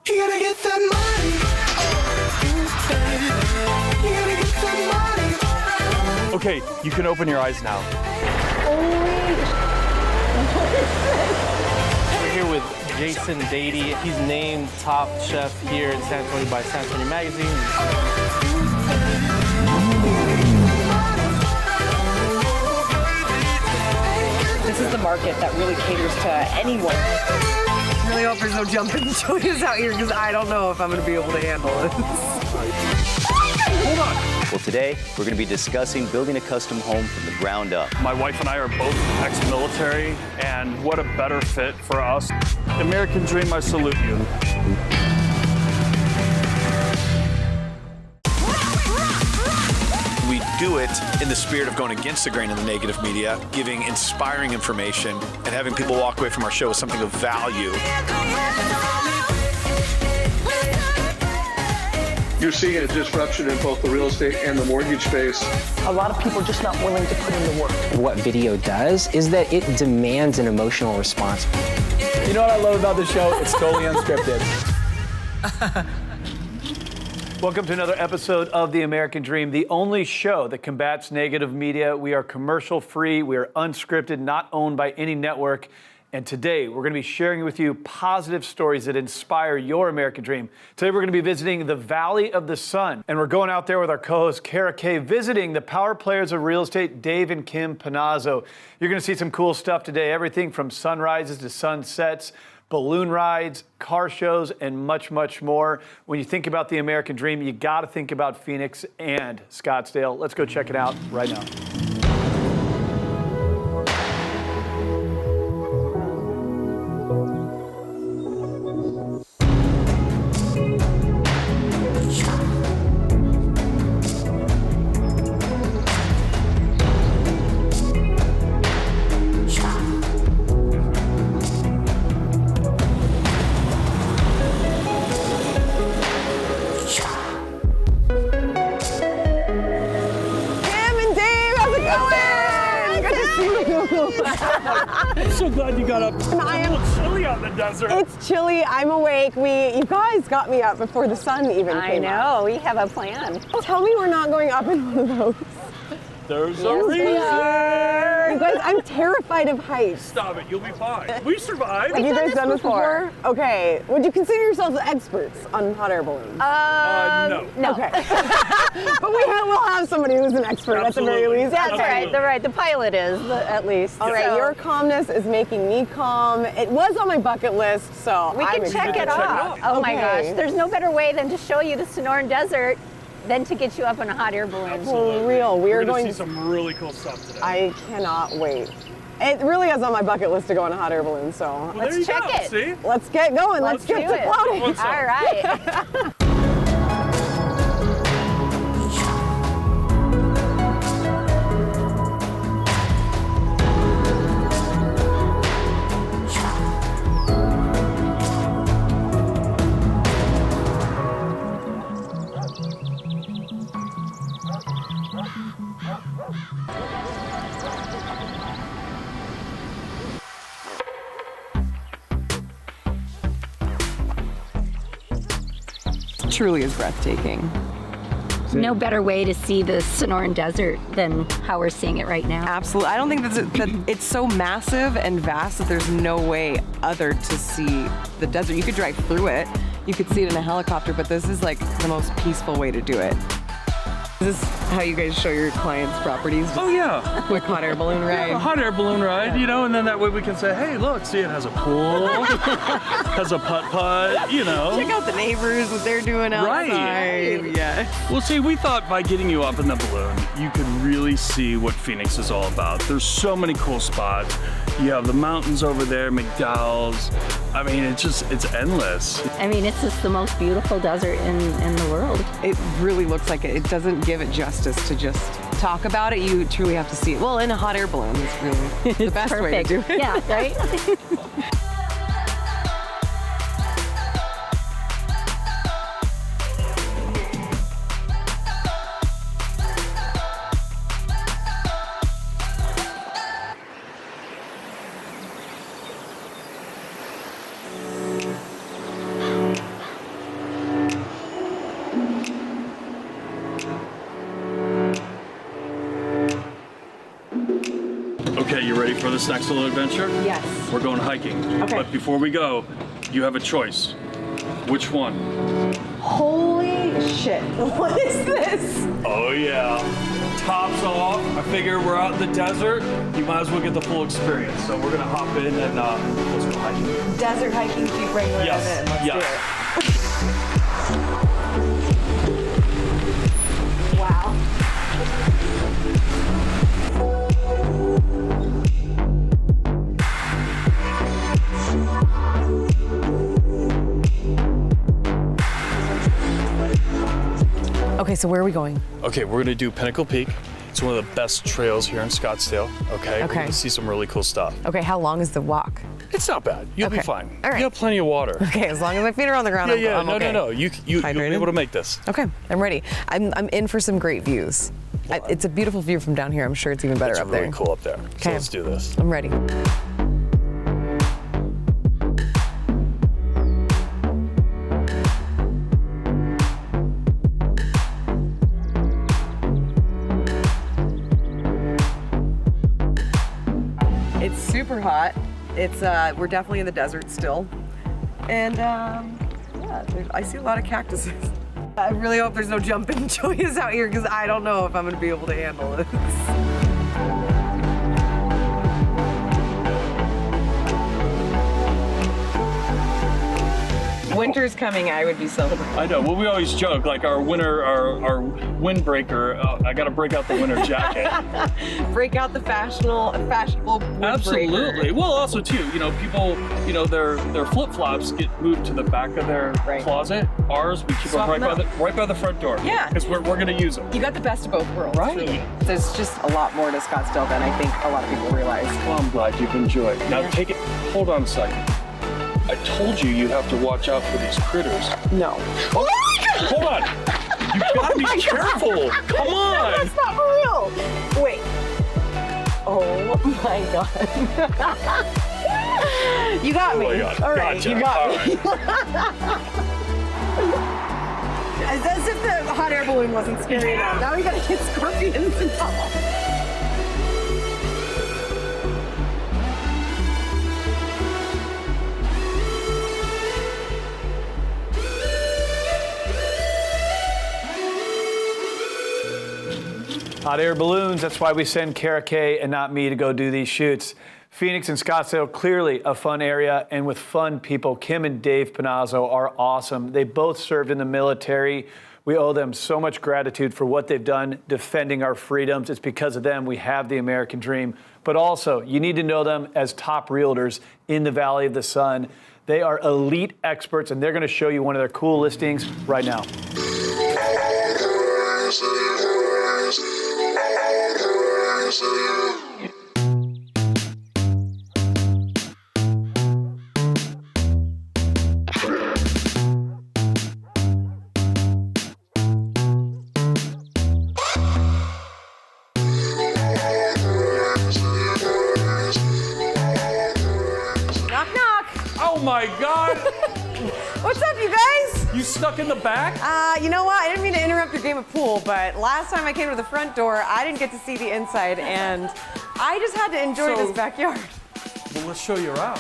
You gotta get that money. You gotta get that money. Okay, you can open your eyes now. We're here with Jason Dady. He's named top chef here in San Antonio by San Antonio Magazine. This is the market that really caters to anyone. I really hope there's no jumping Julia's out here because I don't know if I'm going to be able to handle this. Hold on. Well, today we're going to be discussing building a custom home from the ground up. My wife and I are both ex-military, and what a better fit for us. American dream, I salute you. We do it in the spirit of going against the grain of the negative media, giving inspiring information, and having people walk away from our show with something of value. You're seeing a disruption in both the real estate and the mortgage space. A lot of people are just not willing to put in the work. What video does is that it demands an emotional response. You know what I love about this show? It's totally unscripted. Welcome to another episode of The American Dream, the only show that combats negative media. We are commercial free, we are unscripted, not owned by any network. And today, we're going to be sharing with you positive stories that inspire your American dream. Today, we're going to be visiting the Valley of the Sun. And we're going out there with our co-host, Kara Kay, visiting the power players of real estate, Dave and Kim Panozzo. You're going to see some cool stuff today, everything from sunrises to sunsets, balloon rides, car shows, and much, much more. When you think about the American dream, you got to think about Phoenix and Scottsdale. Let's go check it out right now. I'm so glad you got up. I am a little chilly out in the desert. It's chilly. I'm awake. You guys got me up before the sun even came up. I know. We have a plan. Tell me we're not going up in one of those. There's a reason. You guys, I'm terrified of heights. Stop it. You'll be fine. We survived. Have you guys done this before? Okay. Would you consider yourselves experts on hot air balloons? No. Okay. But we'll have somebody who's an expert at the very least. That's right. The pilot is, at least. All right. Your calmness is making me calm. It was on my bucket list, so we can check it off. Oh my gosh. There's no better way than to show you the Sonoran Desert than to get you up in a hot air balloon. For real. We're going to see some really cool stuff today. I cannot wait. It really is on my bucket list to go on a hot air balloon, so. Well, let's check it. See? Let's get going. Let's get to floating. All right. Truly is breathtaking. No better way to see the Sonoran Desert than how we're seeing it right now. Absolutely. I don't think that it's so massive and vast that there's no way other to see the desert. You could drive through it. You could see it in a helicopter, but this is like the most peaceful way to do it. Is this how you guys show your clients' properties? Oh, yeah. Quick hot air balloon ride? Yeah, a hot air balloon ride, and then that way we can say, hey, look, see, it has a pool, has a putt-putt, Check out the neighbors, what they're doing outside. Right. Yeah. Well, see, we thought by getting you up in the balloon, you could really see what Phoenix is all about. There's so many cool spots. You have the mountains over there, McDowell's. I mean, it's endless. I mean, it's just the most beautiful desert in the world. It really looks like it. It doesn't give it justice to just talk about it. You truly have to see it. Well, in a hot air balloon is really the best way to do it. Yeah, right? Okay, you ready for this next little adventure? Yes. We're going hiking. Okay. But before we go, you have a choice. Which one? Holy shit. What is this? Oh yeah. Tops off. I figure we're out in the desert. You might as well get the full experience. So we're gonna hop in and let's go hiking. Desert hiking, Jeep Wrangler. Yes. Let's Yes. do it. Wow. Okay, so where are we going? Okay, we're gonna do Pinnacle Peak. It's one of the best trails here in Scottsdale. Okay. We're gonna see some really cool stuff. Okay, how long is the walk? It's not bad. You'll be fine. All right. You have plenty of water. Okay, as long as my feet are on the ground, I'm okay. No. You'll be able to make this. Okay, I'm ready. I'm in for some great views. It's a beautiful view from down here. I'm sure it's even better up there. It's really cool up there. So let's do this. I'm ready. It's super hot. It's we're definitely in the desert still, and yeah, I see a lot of cactuses. I really hope there's no jumping joyous out here because I don't know if I'm gonna be able to handle this. Winter's coming, I would be celebrating. I know. Well, we always joke like our windbreaker. I got to break out the winter jacket. Break out the fashionable windbreaker. Absolutely. Well, also too, people, their flip flops get moved to the back of their closet. Ours, we keep them right by the front door. Yeah. Because we're gonna use them. You got the best of both worlds. Right. Really. There's just a lot more to Scottsdale than I think a lot of people realize. Well, I'm glad you've enjoyed. Now take it. Hold on a second. I told you have to watch out for these critters. No. Oh, hold on. You gotta be careful. Come on. That's not for real. Wait. Oh my god. You got me. Oh my God. All right, Gotcha. you got me. All As if the hot air balloon wasn't scary enough. Now we gotta get scorpions and all. Hot air balloons, that's why we send Kara Kay and not me to go do these shoots. Phoenix and Scottsdale, clearly a fun area, and with fun people. Kim and Dave Panozzo are awesome. They both served in the military. We owe them so much gratitude for what they've done defending our freedoms. It's because of them we have the American dream. But also, you need to know them as top realtors in the Valley of the Sun. They are elite experts, and they're going to show you one of their cool listings right now. Knock, knock. Oh my God. What's up, you guys? You stuck in the back? You know what? I didn't mean to interrupt your game of pool, but last time I came to the front door, I didn't get to see the inside, and I just had to enjoy this backyard. Well, let's show you around.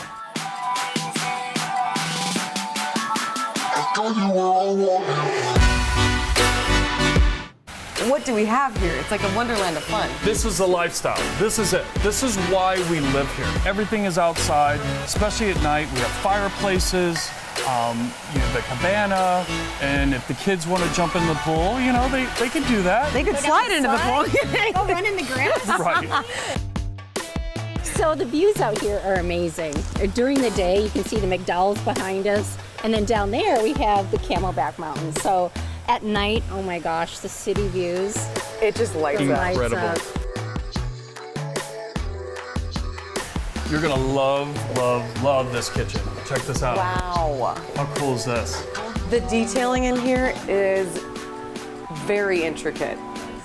What do we have here? It's like a wonderland of fun. This is the lifestyle. This is it. This is why we live here. Everything is outside, especially at night. We have fireplaces, the cabana, and if the kids want to jump in the pool, they can do that. They could slide into the pool. Go run in the grass. Right. So the views out here are amazing. During the day, you can see the McDowell's behind us. And then down there, we have the Camelback Mountains. So at night, oh my gosh, the city views. It just lights up. Incredible. You're gonna love this kitchen. Check this out. Wow. How cool is this? The detailing in here is very intricate.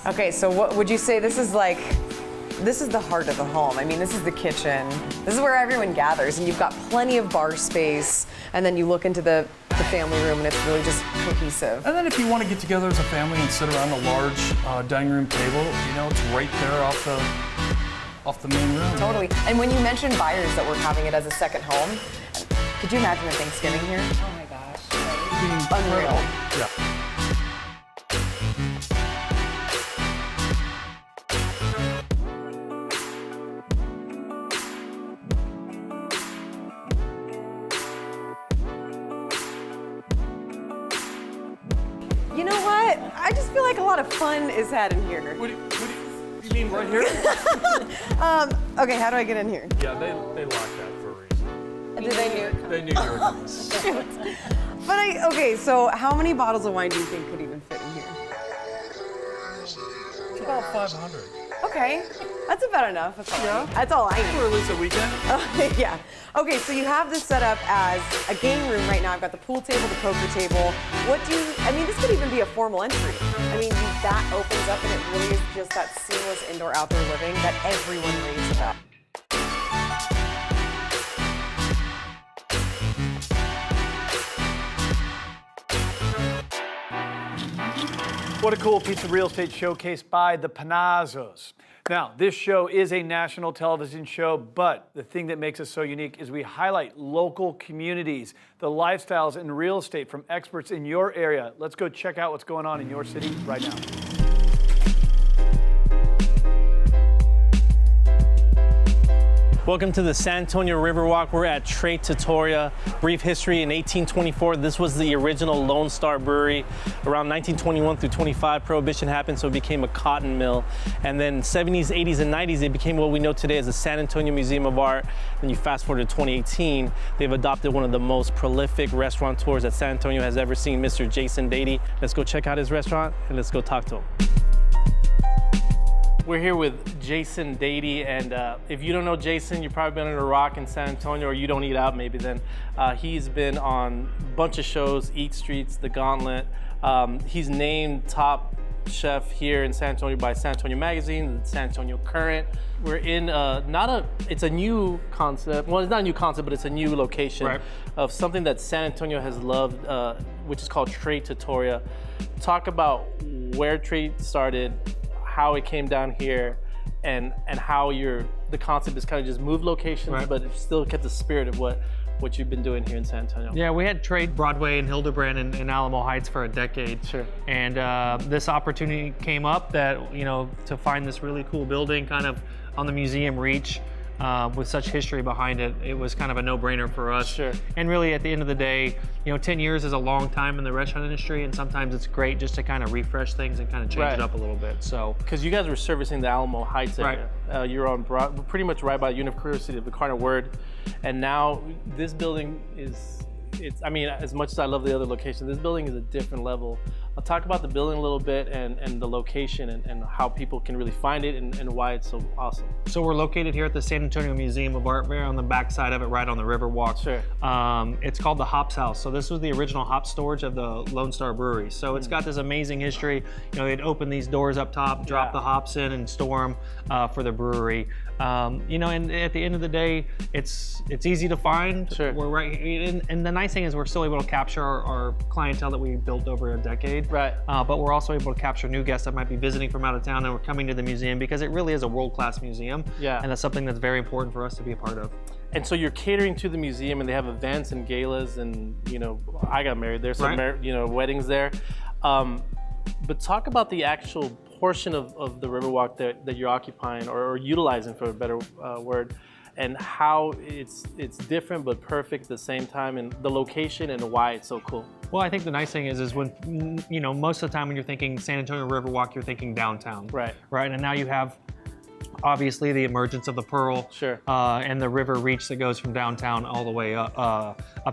Okay, so what would you say this is like? This is the heart of the home. I mean, this is the kitchen. This is where everyone gathers, and you've got plenty of bar space, and then you look into the family room, and it's really just cohesive. And then if you want to get together as a family and sit around a large dining room table, it's right there off off the main room. Totally. And when you mentioned buyers that were having it as a second home, could you imagine a Thanksgiving here? Oh my gosh. Unreal. Yeah. You know what? I just feel like a lot of fun is had in here. What do you mean right here? Okay, how do I get in here? Yeah, they locked that for a reason. Did they knew? They knew you were doing this. But okay, so how many bottles of wine do you think could even fit in here? It's about 500. Okay, that's about enough. That's all I need. For at least a weekend. Yeah. Okay, so you have this set up as a game room right now. I've got the pool table, the poker table. I mean, this could even be a formal entry. I mean, that opens up and it really is just that seamless indoor-outdoor living that everyone raves about. What a cool piece of real estate showcase by the Panozzos. Now, this show is a national television show, but the thing that makes us so unique is we highlight local communities, the lifestyles in real estate from experts in your area. Let's go check out what's going on in your city right now. Welcome to the San Antonio Riverwalk. We're at Tre Trattoria. Brief history, in 1824, this was the original Lone Star Brewery. Around 1921 through 25, Prohibition happened, so it became a cotton mill. And then 70s, 80s, and 90s, it became what we know today as the San Antonio Museum of Art. Then you fast forward to 2018, they've adopted one of the most prolific restaurateurs that San Antonio has ever seen, Mr. Jason Dady. Let's go check out his restaurant and let's go talk to him. We're here with Jason Dady, and if you don't know Jason, you've probably been under a rock in San Antonio, or you don't eat out maybe then. He's been on a bunch of shows, Eat Streets, The Gauntlet. He's named top chef here in San Antonio by San Antonio Magazine, the San Antonio Current. We're in it's a new concept. Well, it's not a new concept, but it's a new location of something that San Antonio has loved, which is called Tre Trattoria. Talk about where Tre started, how it came down here, and how the concept is kind of just moved locations, but it still kept the spirit of what you've been doing here in San Antonio. Yeah, we had Tre Broadway and Hildebrand in Alamo Heights for a decade. Sure. And this opportunity came up that, to find this really cool building kind of on the museum reach with such history behind it, it was kind of a no-brainer for us. Sure. And really, at the end of the day, 10 years is a long time in the restaurant industry, and sometimes it's great just to kind of refresh things and kind of change it up a little bit. So, because you guys were servicing the Alamo Heights area, you're on pretty much right by University of the Incarnate Word, and now this building I mean, as much as I love the other location, this building is a different level. I'll talk about the building a little bit and the location and how people can really find it and why it's so awesome. So we're located here at the San Antonio Museum of Art, right on the back side of it, right on the Riverwalk. Sure. It's called the Hops House. So this was the original hop storage of the Lone Star Brewery. So it's got this amazing history. They'd open these doors up top, drop the hops in and store them for the brewery. And at the end of the day, it's easy to find. Sure. We're right, and the nice thing is we're still able to capture our clientele that we built over a decade. Right. But we're also able to capture new guests that might be visiting from out of town and we're coming to the museum because it really is a world-class museum. Yeah. And that's something that's very important for us to be a part of. And so you're catering to the museum, and they have events and galas, and I got married there, so weddings there. But talk about the actual portion of the Riverwalk that you're occupying or utilizing, for a better word, and how it's different but perfect at the same time, and the location and why it's so cool. Well, I think the nice thing is when, most of the time when you're thinking San Antonio Riverwalk, you're thinking downtown. Right. Right, and now you have obviously the emergence of the Pearl. Sure. And the river reach that goes from downtown all the way up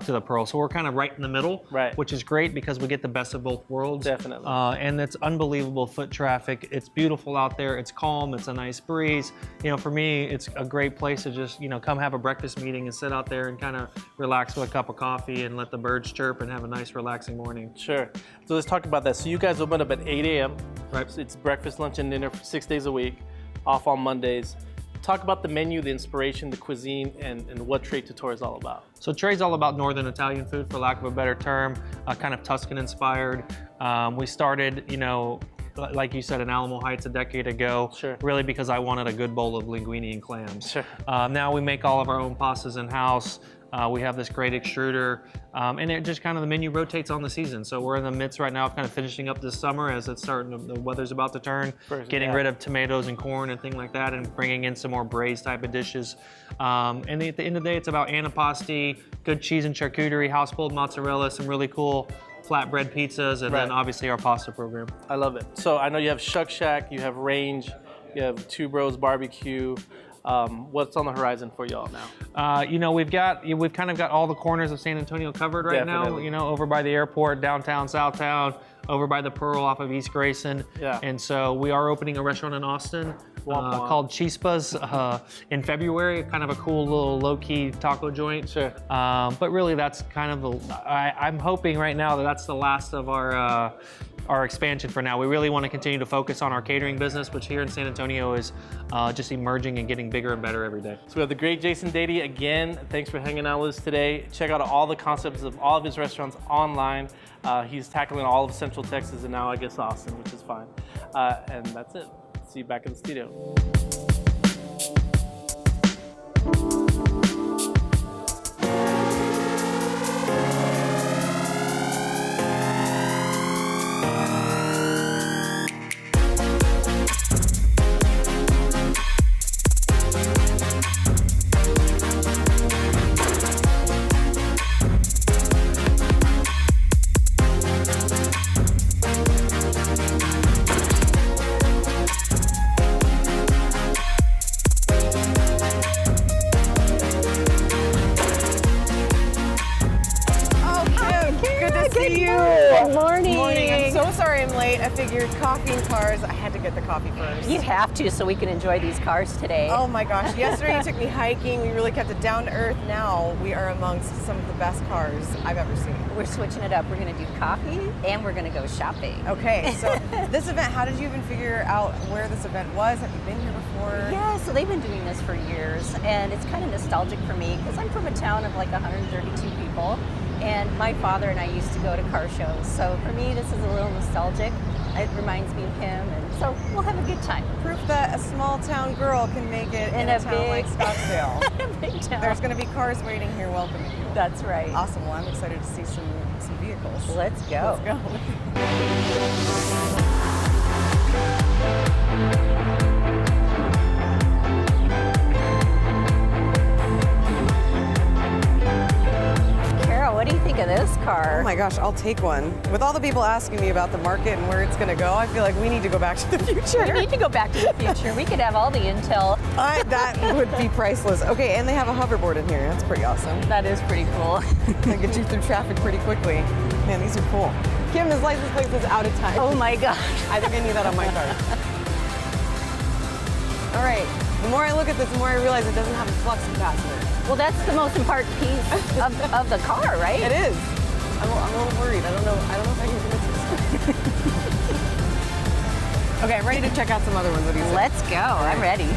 to the Pearl. So we're kind of right in the middle, which is great because we get the best of both worlds. Definitely. And it's unbelievable foot traffic. It's beautiful out there. It's calm. It's a nice breeze. For me, it's a great place to just, come have a breakfast meeting and sit out there and kind of relax with a cup of coffee and let the birds chirp and have a nice relaxing morning. Sure. So let's talk about that. So you guys open up at 8 a.m. Right. So it's breakfast, lunch, and dinner 6 days a week, off on Mondays. Talk about the menu, the inspiration, the cuisine, and what Tre Trattoria is all about. So Tre's all about Northern Italian food, for lack of a better term, kind of Tuscan inspired. We started, like you said, in Alamo Heights a decade ago, really because I wanted a good bowl of linguine and clams. Now we make all of our own pastas in-house. We have this great extruder, and it just kind of the menu rotates on the season. So we're in the midst right now of kind of finishing up this summer as it's starting, the weather's about to turn, getting rid of tomatoes and corn and things like that, and bringing in some more braised type of dishes. And at the end of the day, it's about antipasti, good cheese and charcuterie, house-pulled mozzarella, some really cool flatbread pizzas, and then obviously our pasta program. I love it. So I know you have Shuck Shack, you have Range, you have Two Bros Barbecue. What's on the horizon for y'all now? You know, we've kind of got all the corners of San Antonio covered right now. You know, over by the airport, downtown, Southtown, over by the Pearl off of East Grayson. And so we are opening a restaurant in Austin called Chispas in February. Kind of a cool little low-key taco joint. But really, that's kind of I'm hoping right now that that's the last of our expansion for now. We really want to continue to focus on our catering business, which here in San Antonio is just emerging and getting bigger and better every day. So we have the great Jason Dady again. Thanks for hanging out with us today. Check out all the concepts of all of his restaurants online. He's tackling all of Central Texas and now I guess Austin, which is fine. And that's it. See you back in the studio. I figured coffee and cars, I had to get the coffee first. You have to, so we can enjoy these cars today. Oh my gosh, yesterday you took me hiking, we really kept it down to earth. Now we are amongst some of the best cars I've ever seen. We're switching it up. We're gonna do coffee and we're gonna go shopping. Okay, so this event, how did you even figure out where this event was? Have you been here before? Yeah, so they've been doing this for years, and it's kind of nostalgic for me because I'm from a town of like 132 people. And my father and I used to go to car shows. So for me, this is a little nostalgic. It reminds me of him, and so we'll have a good time. Proof that a small town girl can make it in a town like Scottsdale. Big town. There's going to be cars waiting here welcoming you. That's right. Awesome. Well, I'm excited to see some vehicles. Let's go. Let's go. What do you think of this car? Oh my gosh, I'll take one. With all the people asking me about the market and where it's going to go, I feel like we need to go back to the future. We need to go back to the future. We could have all the intel. That would be priceless. Okay, and they have a hoverboard in here. That's pretty awesome. That is pretty cool. They get you through traffic pretty quickly. Man, these are cool. Kim, his license plate is out of time. Oh my gosh. I think I need that on my car. All right, the more I look at this, the more I realize it doesn't have a flux capacitor. Well, that's the most important piece of the car, right? It is. I'm a little worried. I don't know if I can convince this. Okay, I'm ready to check out some other ones. What do you say? Let's go. I'm ready.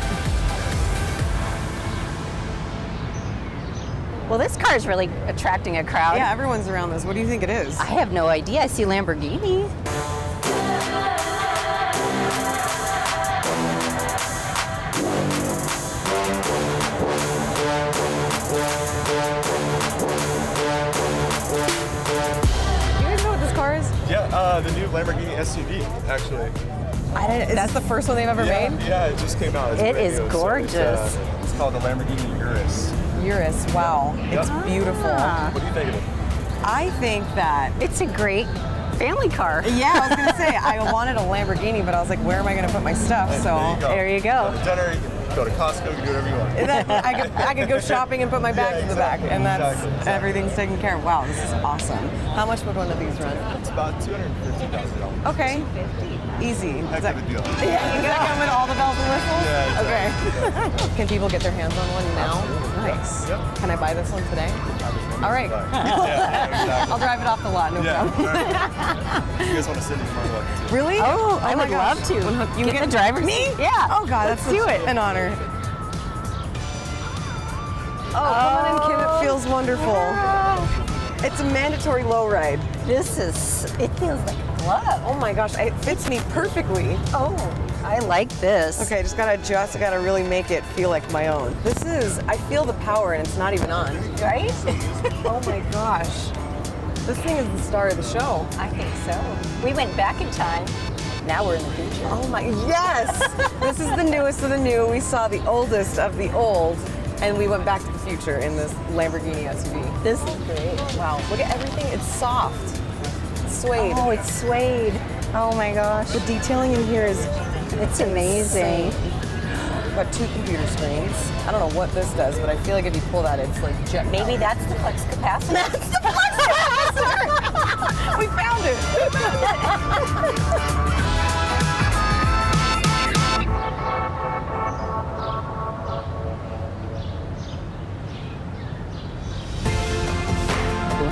Well, this car is really attracting a crowd. Yeah, everyone's around this. What do you think it is? I have no idea. I see Lamborghini. Yeah, the new Lamborghini SUV, actually. Is that the first one they've ever made? Yeah, it just came out. It is gorgeous. So it's called the Lamborghini Urus. Urus, wow. It's beautiful. What do you think of it? I think that it's a great family car. Yeah, I was going to say, I wanted a Lamborghini, but I was like, where am I going to put my stuff? There you go. Dinner, you can go to Costco, you can do whatever you want. I could go shopping and put my bags in the back, and everything's taken care of. Wow, this is awesome. How much would one of these run? It's about $250,000. Okay. Easy. Heck of a deal. Yeah, you gotta come with all the bells and whistles? Yeah, exactly. Okay. Can people get their hands on one now? Absolutely. Nice. Yep. Can I buy this one today? All right. Yeah, exactly. I'll drive it off the lot, no problem. You guys want to sit in front of it? Really? Oh, I would love to. You get the driver's seat? Yeah. Oh God, let's do it. An honor. Oh, come on in, Kim. It feels wonderful. Yeah. It's a mandatory low ride. It feels like a love. Oh my gosh, it fits me perfectly. Oh, I like this. Okay, I just gotta adjust. I gotta really make it feel like my own. I feel the power and it's not even on. Right? Oh my gosh. This thing is the star of the show. I think so. We went back in time. Now we're in the future. Oh my, yes! This is the newest of the new. We saw the oldest of the old, and we went back to the future in this Lamborghini SUV. This is great. Wow, look at everything. It's soft. It's suede. Oh, it's suede. Oh my gosh. The detailing in here is It's amazing. We've got 2 computer screens. I don't know what this does, but I feel like if you pull that, it's like jet Maybe powered. that's the flex capacitor. That's the flex capacitor! We found it! We found it!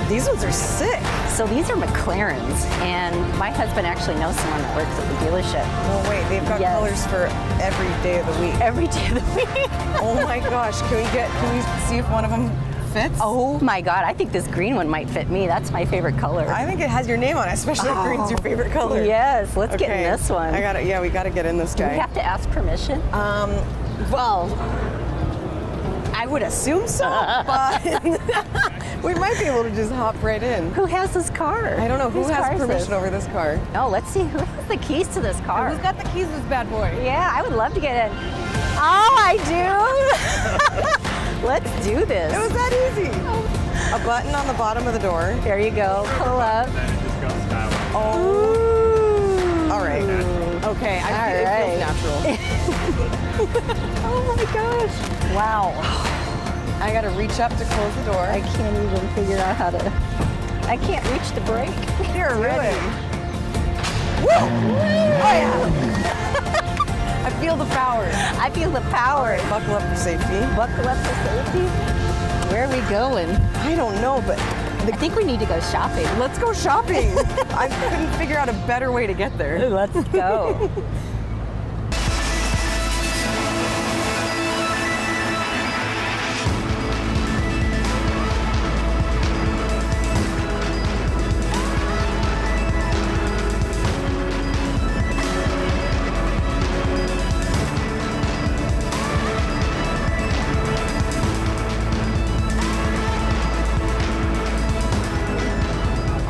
These ones are sick. So these are McLarens, and my husband actually knows someone that works at the dealership. Oh wait, they've got Yes. colors for every day of the week. Every day of the week. Oh my gosh, can we see if one of them fits? Oh my God, I think this green one might fit me. That's my favorite color. I think it has your name on it, especially if green's your favorite color. Yes, let's get in this one. We gotta get in this Do guy. we have to ask permission? Well, I would assume so, but we might be able to just hop right in. Who has this car? I don't know, who Whose has car is permission this? over this car? No, let's see who has the keys to this car. Who's got the keys to this bad boy? Yeah, I would love to get in. Oh, I do. Let's do this. It was that easy. A button on the bottom of the door. There you go. Pull up. Oh. Ooh. All right. Okay, it feels natural. Oh my gosh. Wow. I gotta reach up to close the door. I can't even figure out how to. I can't reach the brake. You're ready. Woo! Oh yeah. I feel the power. I feel the power. All right, buckle up for safety. Buckle up for safety. Where are we going? I don't know, but I think we need to go shopping. let's go shopping. I couldn't figure out a better way to get there. Let's go.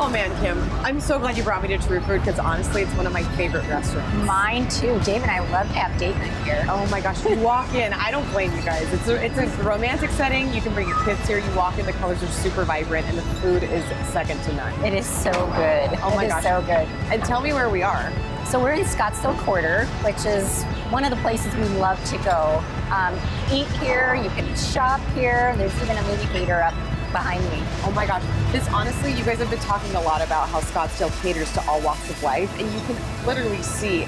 Oh man, Kim, I'm so glad you brought me to True Food because honestly, it's one of my favorite restaurants. Mine too. Dave and I love to have date night here. Oh my gosh, you walk in, I don't blame you guys. It's a romantic setting. You can bring your kids here. You walk in, the colors are super vibrant, and the food is second to none. It is so good. Oh my It is gosh. so good. And tell me where we are. So we're in Scottsdale Quarter, which is one of the places we love to go. Eat here, you can shop here. There's even a movie theater up behind me. Oh my gosh, this honestly, you guys have been talking a lot about how Scottsdale caters to all walks of life, and you can literally see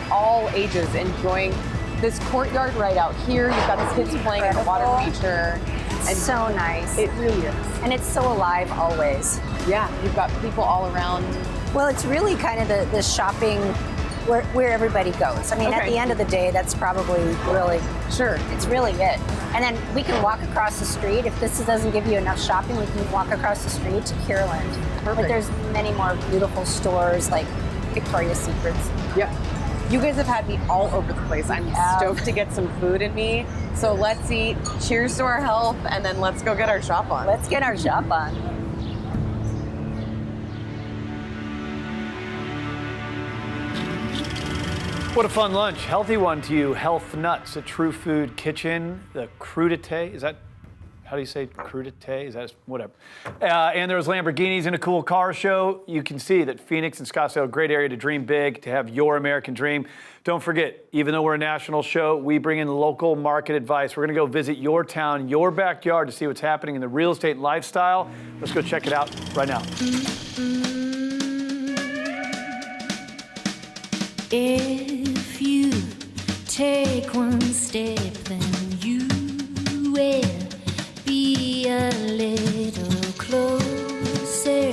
all ages enjoying this courtyard right out here. You've got the kids playing in the water feature. And so nice. It really is. And it's so alive always. Yeah, you've got people all around. Well, it's really kind of the shopping where everybody goes. I mean, at Okay. the end of the day, that's probably really, Sure. it's really it. And then we can walk across the street. If this doesn't give you enough shopping, we can walk across the street to Kierland. But Perfect. there's many more beautiful stores like Victoria's Secrets. Yep. You guys have had me all over the place. I'm stoked to get some food in me. So let's eat. Cheers to our health, and then let's go get our shop on. Let's get our shop on. What a fun lunch. Healthy one to you. Health Nuts at True Food Kitchen. The crudité, is that, how do you say crudité? Is that, whatever. And there was Lamborghinis and a cool car show. You can see that Phoenix and Scottsdale are a great area to dream big, to have your American dream. Don't forget, even though we're a national show, we bring in local market advice. We're gonna go visit your town, your backyard to see what's happening in the real estate and lifestyle. Let's go check it out right now. If you take one step, then you will be a little closer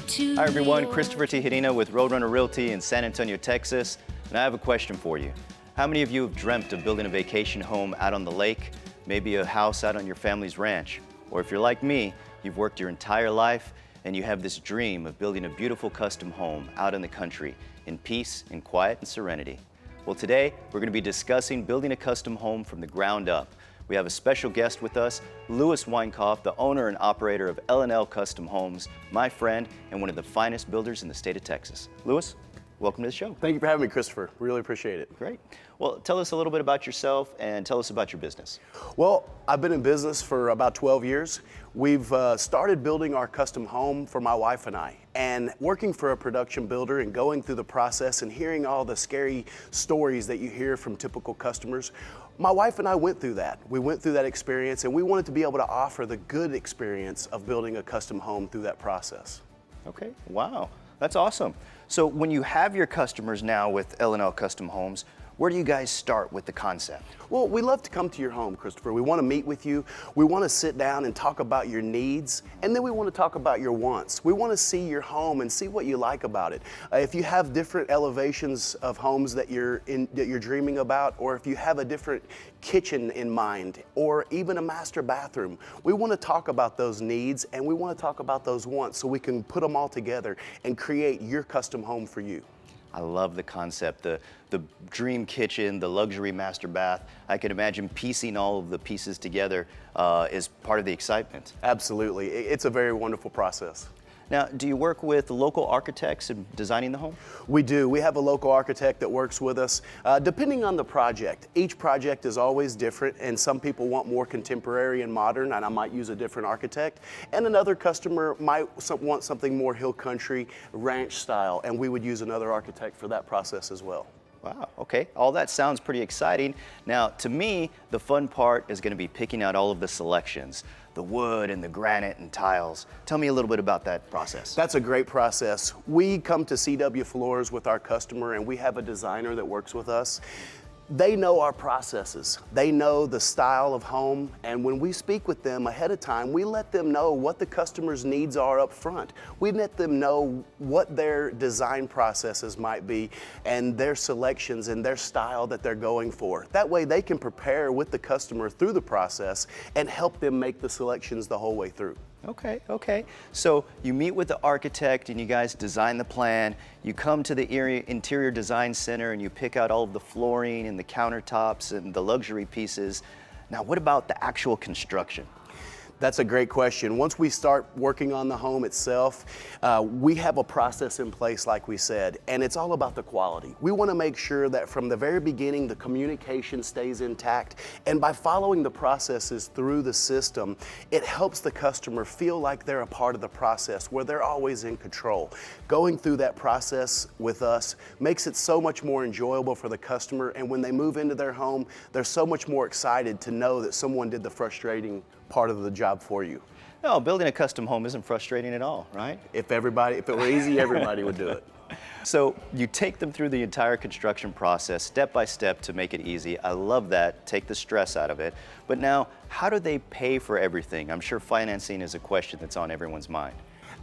to. Hi everyone, Christopher Tijerina with Roadrunner Realty in San Antonio, Texas. And I have a question for you. How many of you have dreamt of building a vacation home out on the lake? Maybe a house out on your family's ranch? Or if you're like me, you've worked your entire life and you have this dream of building a beautiful custom home out in the country in peace and quiet and serenity. Well, today we're going to be discussing building a custom home from the ground up. We have a special guest with us, Louis Winecoff, the owner and operator of L&L Custom Homes, my friend, and one of the finest builders in the state of Texas. Louis, welcome to the show. Thank you for having me, Christopher. Really appreciate it. Great. Well, tell us a little bit about yourself and tell us about your business. Well, I've been in business for about 12 years. We've started building our custom home for my wife and I. And working for a production builder and going through the process and hearing all the scary stories that you hear from typical customers, my wife and I went through that. We went through that experience, and we wanted to be able to offer the good experience of building a custom home through that process. Okay, wow, that's awesome. So when you have your customers now with L&L Custom Homes, where do you guys start with the concept? Well, we love to come to your home, Christopher. We want to meet with you. We want to sit down and talk about your needs, and then we want to talk about your wants. We want to see your home and see what you like about it. If you have different elevations of homes that you're dreaming about, or if you have a different kitchen in mind, or even a master bathroom, we want to talk about those needs and we want to talk about those wants so we can put them all together and create your custom home for you. I love the concept, the dream kitchen, the luxury master bath. I can imagine piecing all of the pieces together is part of the excitement. Absolutely. It's a very wonderful process. Now, do you work with local architects in designing the home? We do. We have a local architect that works with us. Depending on the project, each project is always different, and some people want more contemporary and modern, and I might use a different architect. And another customer might want something more hill country, ranch style, and we would use another architect for that process as well. Wow, okay. All that sounds pretty exciting. Now, to me, the fun part is going to be picking out all of the selections, the wood and the granite and tiles. Tell me a little bit about that process. That's a great process. We come to CW Floors with our customer, and we have a designer that works with us. They know our processes. They know the style of home, and when we speak with them ahead of time, we let them know what the customer's needs are up front. We let them know what their design processes might be and their selections and their style that they're going for. That way they can prepare with the customer through the process and help them make the selections the whole way through. Okay, okay. So you meet with the architect and you guys design the plan. You come to the interior design center and you pick out all of the flooring and the countertops and the luxury pieces. Now, what about the actual construction? That's a great question. Once we start working on the home itself, we have a process in place, like we said, and it's all about the quality. We want to make sure that from the very beginning, the communication stays intact, and by following the processes through the system, it helps the customer feel like they're a part of the process, where they're always in control. Going through that process with us makes it so much more enjoyable for the customer, and when they move into their home, they're so much more excited to know that someone did the frustrating part of the job for you. No, building a custom home isn't frustrating at all, right? If it were easy, everybody would do it. So you take them through the entire construction process step by step to make it easy. I love that, take the stress out of it. But now, how do they pay for everything? I'm sure financing is a question that's on everyone's mind.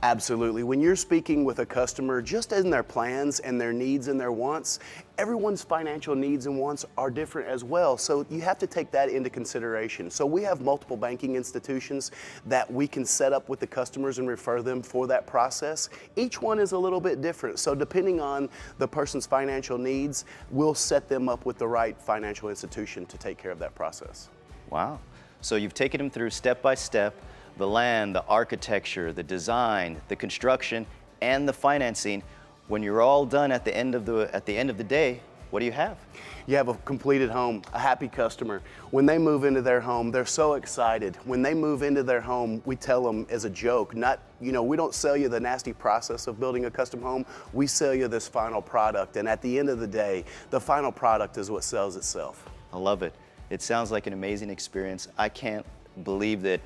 Absolutely. When you're speaking with a customer, just in their plans and their needs and their wants, everyone's financial needs and wants are different as well. So you have to take that into consideration. So we have multiple banking institutions that we can set up with the customers and refer them for that process. Each one is a little bit different. So depending on the person's financial needs, we'll set them up with the right financial institution to take care of that process. Wow. So you've taken them through step by step, the land, the architecture, the design, the construction, and the financing. When you're all done at the end of the day, what do you have? You have a completed home, a happy customer. When they move into their home, they're so excited. When they move into their home, we tell them as a joke, we don't sell you the nasty process of building a custom home. We sell you this final product, and at the end of the day, the final product is what sells itself. I love it. It sounds like an amazing experience. I can't believe that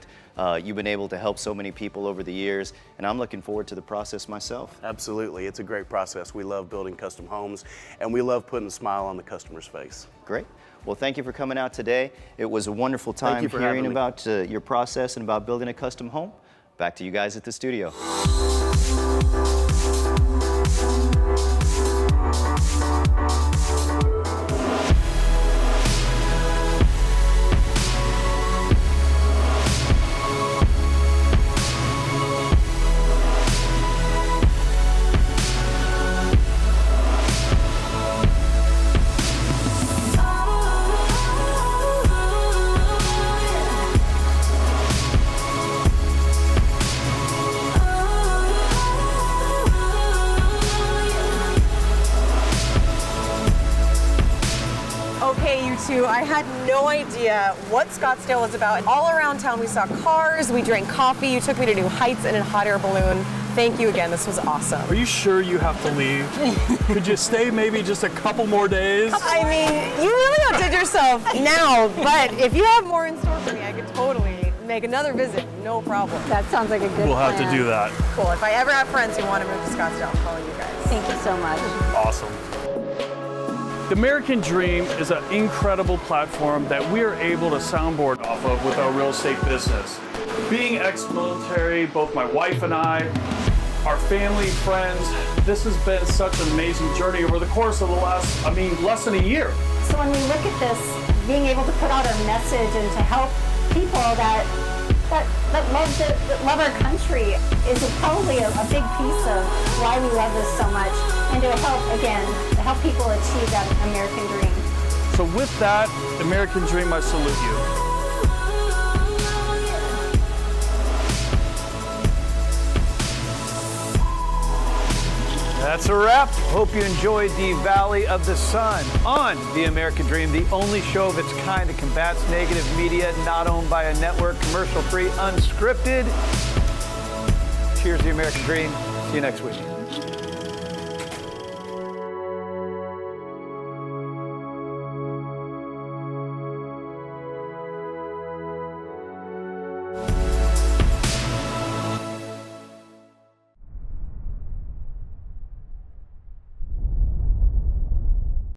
you've been able to help so many people over the years, and I'm looking forward to the process myself. Absolutely. It's a great process. We love building custom homes, and we love putting a smile on the customer's face. Great. Well, thank you for coming out today. It was a wonderful time hearing about your process and about building a custom home. Back to you guys at the studio. to. I had no idea what Scottsdale was about. All around town we saw cars, we drank coffee, you took me to new heights in a hot air balloon. Thank you again, this was awesome. Are you sure you have to leave? Could you stay maybe just a couple more days? I mean, you really outdid yourself now, but if you have more in store for me, I could totally make another visit, no problem. That sounds like a good We'll have plan. to do that. Cool, if I ever have friends who want to move to Scottsdale, I'll call you guys. Thank you so much. Awesome. The American Dream is an incredible platform that we are able to soundboard off of with our real estate business. Being ex-military, both my wife and I, our family, friends, this has been such an amazing journey over the course of the last, less than a year. So when we look at this, being able to put out our message and to help people that love our country is probably a big piece of why we love this so much, and to help people achieve that American dream. So with that, American Dream, I salute you. That's a wrap. Hope you enjoyed the Valley of the Sun on The American Dream, the only show of its kind that combats negative media, not owned by a network, commercial-free, unscripted. Cheers, The American Dream. See you next week.